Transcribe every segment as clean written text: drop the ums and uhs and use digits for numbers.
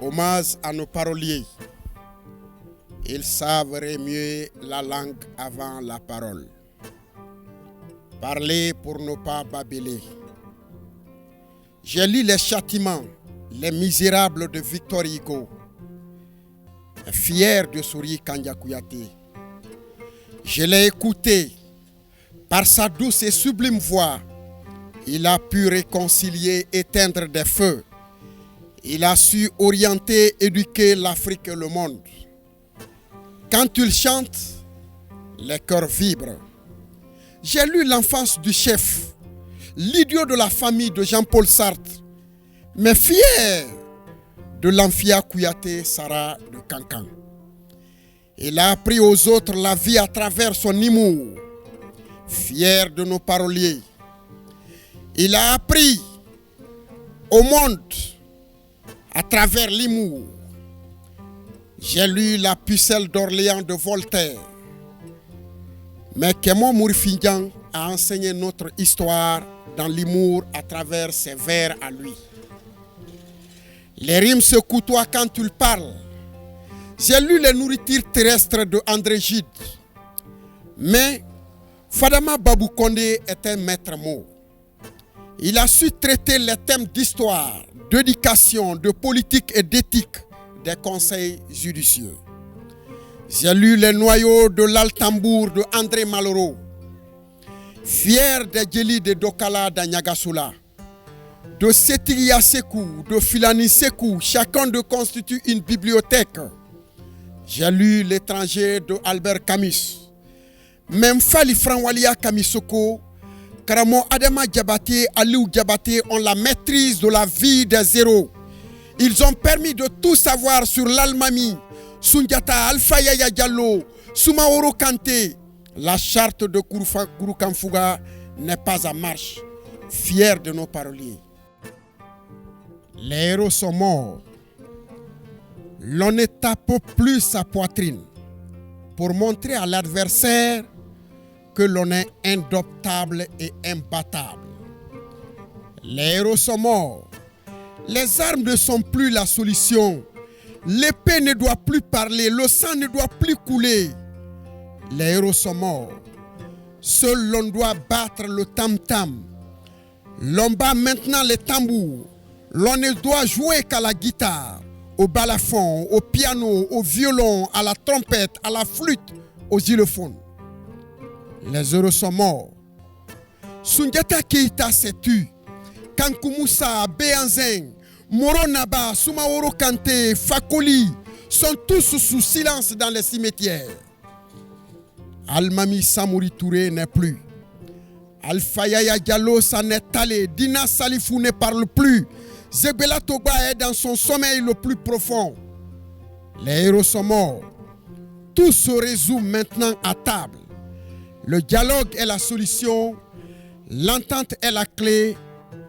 Hommage à nos paroliers. Ils savent remuer la langue avant la parole. Parler pour ne pas babeler. J'ai lu Les Châtiments, Les Misérables de Victor Hugo. Fier de Sori Kandia Kouyaté. Je l'ai écouté. Par sa douce et sublime voix, il a pu réconcilier, éteindre des feux. Il a su orienter, éduquer l'Afrique et le monde. Quand il chante, les cœurs vibrent. J'ai lu L'enfance du chef, l'idiot de la famille de Jean-Paul Sartre, mais fier de l'Amphia Kouyaté Sarah de Cancan. Il a appris aux autres la vie à travers son humour. Fier de nos paroliers. Il a appris au monde à travers l'humour. J'ai lu La pucelle d'Orléans de Voltaire. Mais Kémon Mourifindian a enseigné notre histoire dans l'humour à travers ses vers à lui. Les rimes se côtoient quand il parle. J'ai lu Les nourritures terrestres de André Gide. Mais Fadama Babou Kondé est un maître mot. Il a su traiter les thèmes d'histoire, d'éducation, de politique et d'éthique des conseils judicieux. J'ai lu Les noyaux de l'Altambour de André Malraux. Fier des Djeli de Dokala d'Anyagasula, de Setiria Sekou, de Filani Sekou, chacun de constitue une bibliothèque. J'ai lu L'étranger de Albert Camus. Même Fali Franwalia Kamisoko, Karamo Adama Diabaté, Aliou Diabaté ont la maîtrise de la vie des héros. Ils ont permis de tout savoir sur l'Almami, Sundiata, Alpha Yaya Diallo, Soumaoro Kanté. La charte de Kouroukanfouga n'est pas en marche. Fiers de nos paroliers. Les héros sont morts. L'on ne tape plus sa poitrine pour montrer à l'adversaire que l'on est indomptable et imbattable. Les héros sont morts. Les armes ne sont plus la solution. L'épée ne doit plus parler. Le sang ne doit plus couler. Les héros sont morts. Seul l'on doit battre le tam-tam. L'on bat maintenant les tambours. L'on ne doit jouer qu'à la guitare, au balafon, au piano, au violon, à la trompette, à la flûte, aux xylophones. Les héros sont morts. Sundiata Keita s'est tu. Kankoumoussa, Béanzeng, Moro Naba, Soumaoro Kanté, Fakoli sont tous sous silence dans les cimetières. Almami Samouri Touré n'est plus. Alpha Yaya Diallo s'en est allé. Dina Salifou ne parle plus. Zebela Toba est dans son sommeil le plus profond. Les héros sont morts. Tout se résout maintenant à table. Le dialogue est la solution, l'entente est la clé,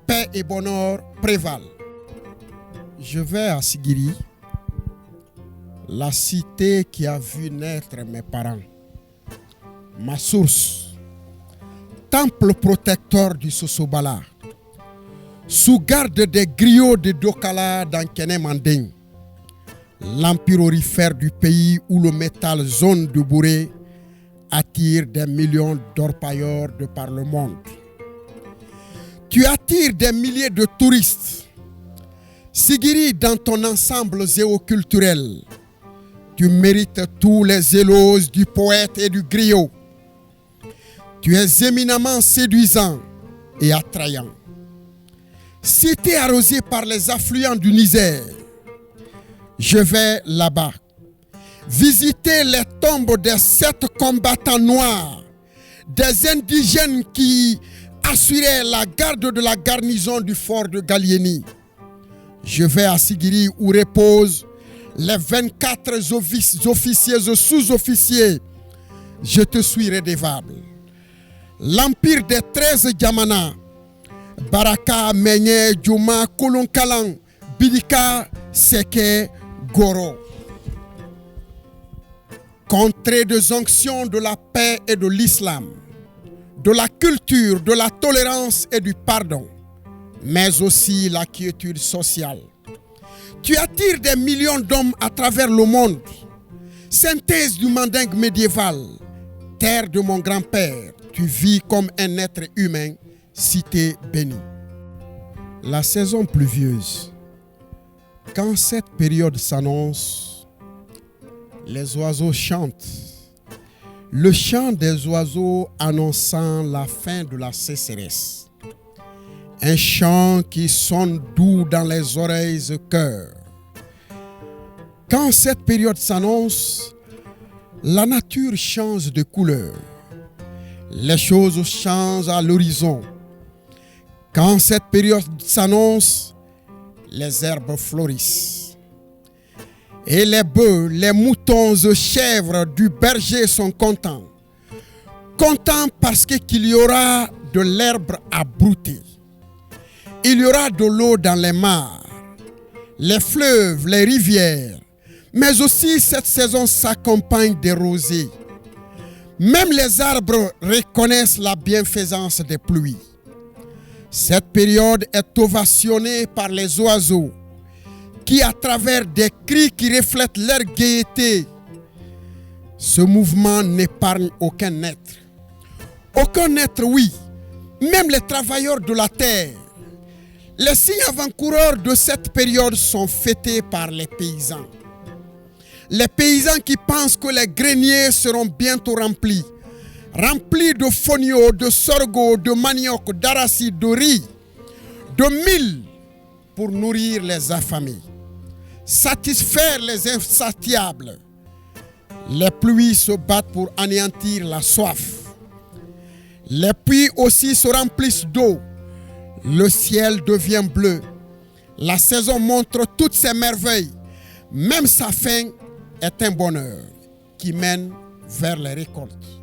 paix et bonheur prévalent. Je vais à Sigiri, la cité qui a vu naître mes parents, ma source, temple protecteur du Sosobala, sous garde des griots de Dokala dans Kenemanding, l'empire aurifère du pays où le métal zone de Bouré attire des millions d'orpailleurs de par le monde. Tu attires des milliers de touristes. Sigiri, dans ton ensemble géoculturel, tu mérites tous les éloges du poète et du griot. Tu es éminemment séduisant et attrayant. Cité arrosée par les affluents du Niger, je vais là-bas visiter les tombes des 7 combattants noirs, des indigènes qui assuraient la garde de la garnison du fort de Galieni. Je vais à Sigiri où reposent les 24 officiers et sous-officiers. Je te suis redevable. L'empire des 13 Diamana, Baraka, Menye, Djouma, Kolonkalan, Bidika, Seke, Goro. Contrée des onctions de la paix et de l'islam, de la culture, de la tolérance et du pardon, mais aussi la quiétude sociale. Tu attires des millions d'hommes à travers le monde. Synthèse du mandingue médiéval, terre de mon grand-père, tu vis comme un être humain, cité bénie. La saison pluvieuse. Quand cette période s'annonce, les oiseaux chantent. Le chant des oiseaux annonçant la fin de la sécheresse. Un chant qui sonne doux dans les oreilles du cœur. Quand cette période s'annonce, la nature change de couleur. Les choses changent à l'horizon. Quand cette période s'annonce, les herbes fleurissent. Et les bœufs, les moutons et chèvres du berger sont contents. Contents parce qu'il y aura de l'herbe à brouter. Il y aura de l'eau dans les mares, les fleuves, les rivières. Mais aussi cette saison s'accompagne des rosées. Même les arbres reconnaissent la bienfaisance des pluies. Cette période est ovationnée par les oiseaux qui, à travers des cris qui reflètent leur gaieté, ce mouvement n'épargne aucun être. Aucun être, oui, même les travailleurs de la terre. Les signes avant-coureurs de cette période sont fêtés par les paysans. Les paysans qui pensent que les greniers seront bientôt remplis de fonio, de sorgho, de manioc, d'arachide, de riz, de mil, pour nourrir les affamés, satisfaire les insatiables. Les pluies se battent pour anéantir la soif. Les puits aussi se remplissent d'eau. Le ciel devient bleu. La saison montre toutes ses merveilles. Même sa fin est un bonheur qui mène vers les récoltes.